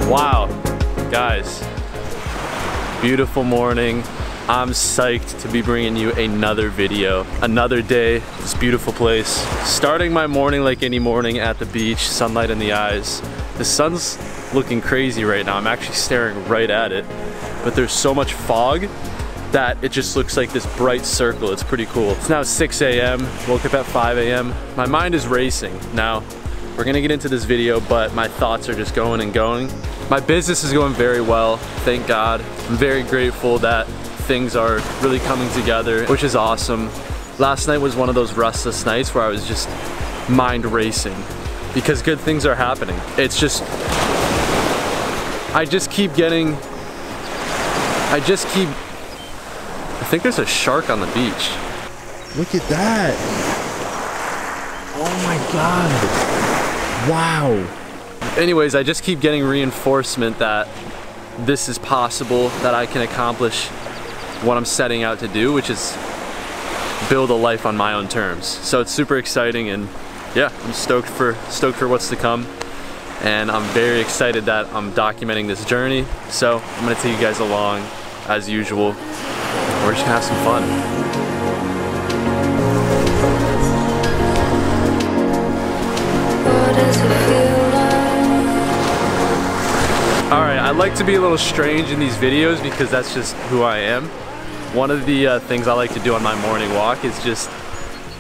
Wow, guys, beautiful morning. I'm psyched to be bringing you another video. Another day, this beautiful place. Starting my morning like any morning at the beach, sunlight in the eyes. The sun's looking crazy right now. I'm actually staring right at it, but there's so much fog that it just looks like this bright circle. It's pretty cool. It's now 6 a.m. Woke up at 5 a.m. My mind is racing. Now, we're gonna get into this video, but my thoughts are just going and going. My business is going very well, thank God. I'm very grateful that things are really coming together, which is awesome. Last night was one of those restless nights where I was just mind racing because good things are happening. It's just, I think there's a shark on the beach. Look at that. Oh my God. Wow. Anyways, I just keep getting reinforcement that this is possible, that I can accomplish what I'm setting out to do, which is build a life on my own terms. So it's super exciting, and yeah, I'm stoked for what's to come. And I'm very excited that I'm documenting this journey. So I'm gonna take you guys along as usual. We're just gonna have some fun. Alright, I like to be a little strange in these videos because that's just who I am. One of the things I like to do on my morning walk is just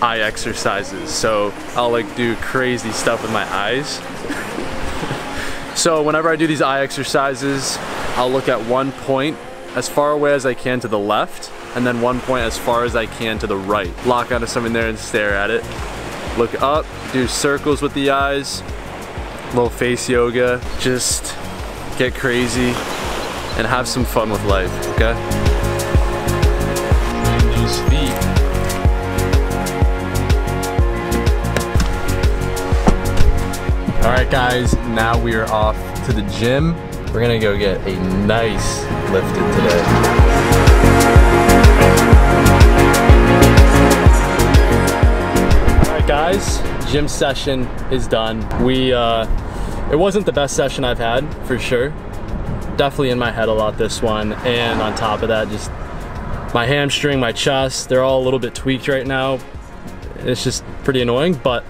eye exercises. So I'll like do crazy stuff with my eyes. So whenever I do these eye exercises, I'll look at one point as far away as I can to the left, and then one point as far as I can to the right. Lock onto something there and stare at it. Look up, do circles with the eyes, little face yoga, just get crazy and have some fun with life, okay? Those feet. All right, guys, now we are off to the gym. We're gonna go get a nice lifted today. Guys, gym session is done. It wasn't the best session I've had, for sure. Definitely in my head a lot this one, and on top of that, just my hamstring, my chest, they're all a little bit tweaked right now. It's just pretty annoying, but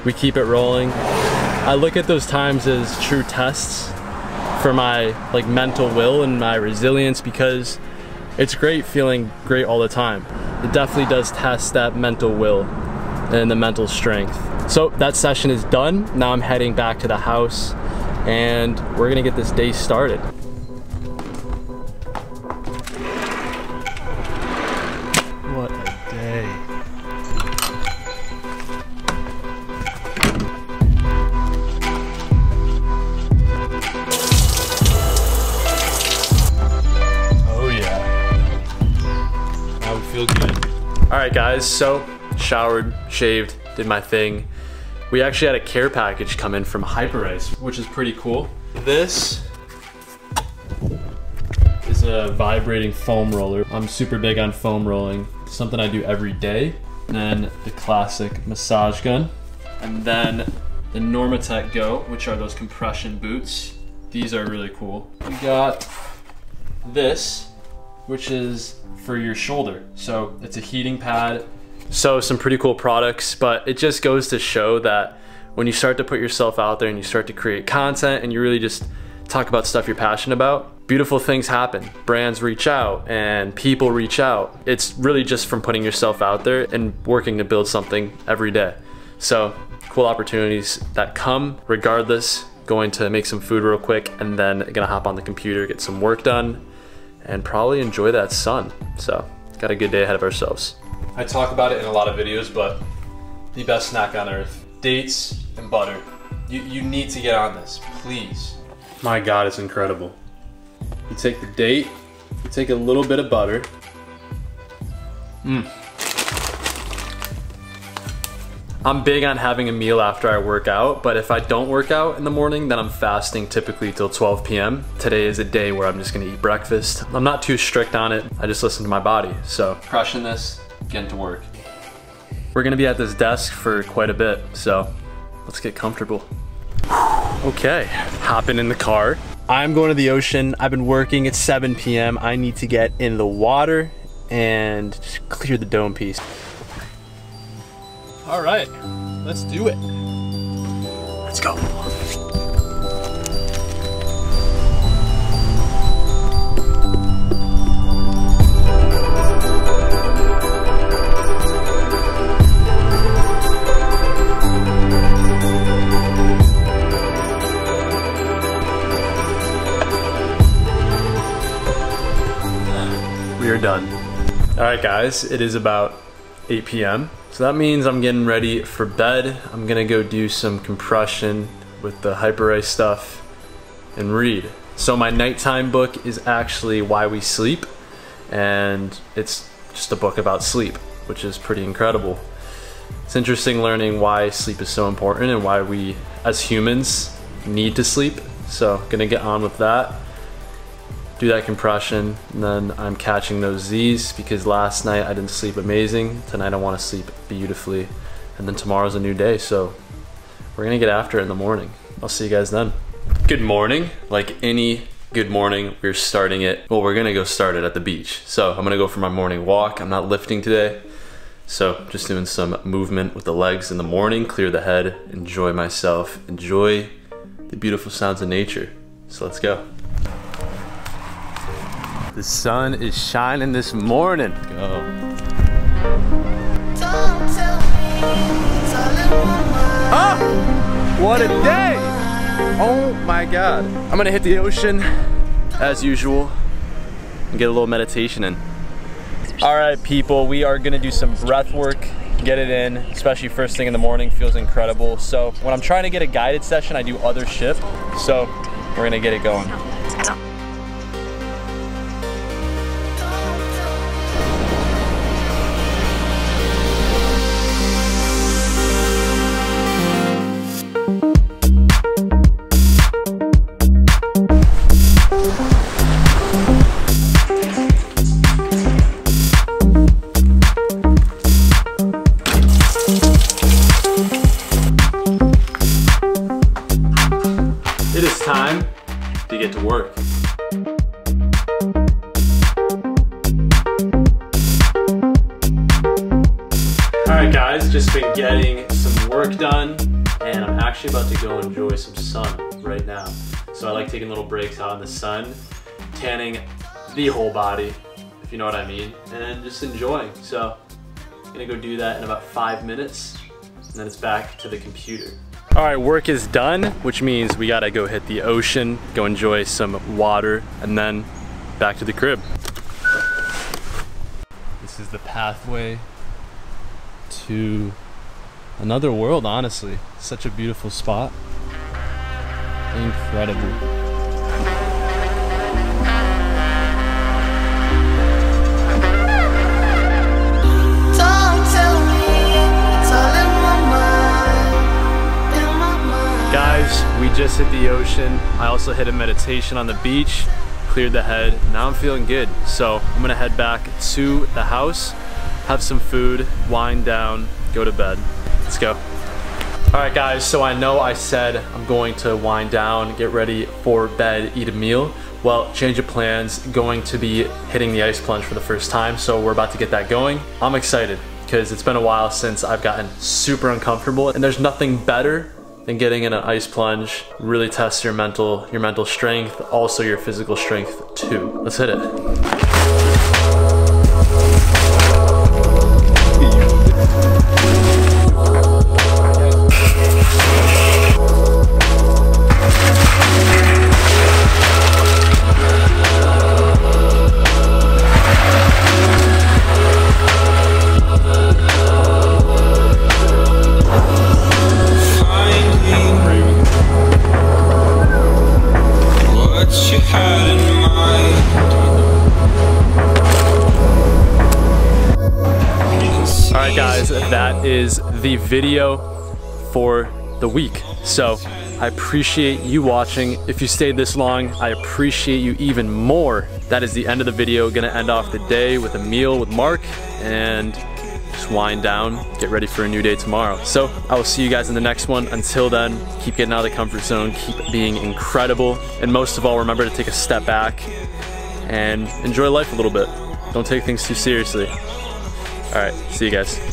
we keep it rolling. I look at those times as true tests for my like mental will and my resilience, because it's great feeling great all the time. It definitely does test that mental will and the mental strength. So that session is done. Now I'm heading back to the house and we're gonna get this day started. What a day. Oh yeah. That would feel good. All right guys, so showered, shaved, did my thing. We actually had a care package come in from Hyperice, which is pretty cool. This is a vibrating foam roller. I'm super big on foam rolling. It's something I do every day. And then the classic massage gun. And then the Normatec Go, which are those compression boots. These are really cool. We got this, which is for your shoulder. So it's a heating pad. So some pretty cool products, but it just goes to show that when you start to put yourself out there and you start to create content and you really just talk about stuff you're passionate about, beautiful things happen. Brands reach out and people reach out. It's really just from putting yourself out there and working to build something every day. So cool opportunities that come regardless. Going to make some food real quick and then gonna hop on the computer, get some work done, and probably enjoy that sun. So got a good day ahead of ourselves. I talk about it in a lot of videos, but the best snack on earth, dates and butter. You need to get on this, please. My God, it's incredible. You take the date, you take a little bit of butter. I'm big on having a meal after I work out, but if I don't work out in the morning, then I'm fasting typically till 12 p.m. Today is a day where I'm just gonna eat breakfast. I'm not too strict on it. I just listen to my body. So crushing this, getting to work. We're gonna be at this desk for quite a bit, so let's get comfortable. Okay, hopping in the car. I'm going to the ocean. I've been working at 7 p.m. I need to get in the water and just clear the dome piece. All right, let's do it. Let's go. We are done. All right, guys, it is about 8 p.m. So that means I'm getting ready for bed. I'm gonna go do some compression with the Hyperice stuff and read. So my nighttime book is actually Why We Sleep, and it's just a book about sleep, which is pretty incredible. It's interesting learning why sleep is so important and why we as humans need to sleep. So gonna get on with that. Do that compression, and then I'm catching those Z's because last night I didn't sleep amazing. Tonight I want to sleep beautifully, and then tomorrow's a new day, so we're gonna get after it in the morning. I'll see you guys then. Good morning. Like any good morning, we're starting it. Well, we're gonna go start it at the beach. So I'm gonna go for my morning walk. I'm not lifting today, so just doing some movement with the legs in the morning, clear the head, enjoy myself, enjoy the beautiful sounds of nature. So let's go. The sun is shining this morning. Go. Oh, what a day. Oh my God. I'm gonna hit the ocean as usual and get a little meditation in. All right, people, we are gonna do some breath work, get it in, especially first thing in the morning, feels incredible. So when I'm trying to get a guided session, I do other shift. So we're gonna get it going. It is time to get to work. Alright guys, just been getting some work done, and I'm actually about to go enjoy some sun right now. So I like taking little breaks out in the sun, tanning the whole body, if you know what I mean, and just enjoying. So I'm gonna go do that in about 5 minutes, and then it's back to the computer. All right, work is done, which means we gotta go hit the ocean, go enjoy some water, and then back to the crib. This is the pathway to another world, honestly. Such a beautiful spot. Incredible. Guys, we just hit the ocean. I also hit a meditation on the beach, cleared the head. Now I'm feeling good. So I'm gonna head back to the house, have some food, wind down, go to bed. Let's go. All right guys, so I know I said I'm going to wind down, get ready for bed, eat a meal. Well, change of plans, going to be hitting the ice plunge for the first time. So we're about to get that going. I'm excited because it's been a while since I've gotten super uncomfortable, and there's nothing better than getting in an ice plunge. Really tests your mental strength, also your physical strength too. Let's hit it. What you had in mind guys, that is the video for the week. So I appreciate you watching. If you stayed this long, I appreciate you even more. That is the end of the video. Gonna end off the day with a meal with Mark and just wind down, get ready for a new day tomorrow. So I will see you guys in the next one. Until then, keep getting out of the comfort zone, keep being incredible, and most of all, remember to take a step back and enjoy life a little bit. Don't take things too seriously. All right, see you guys.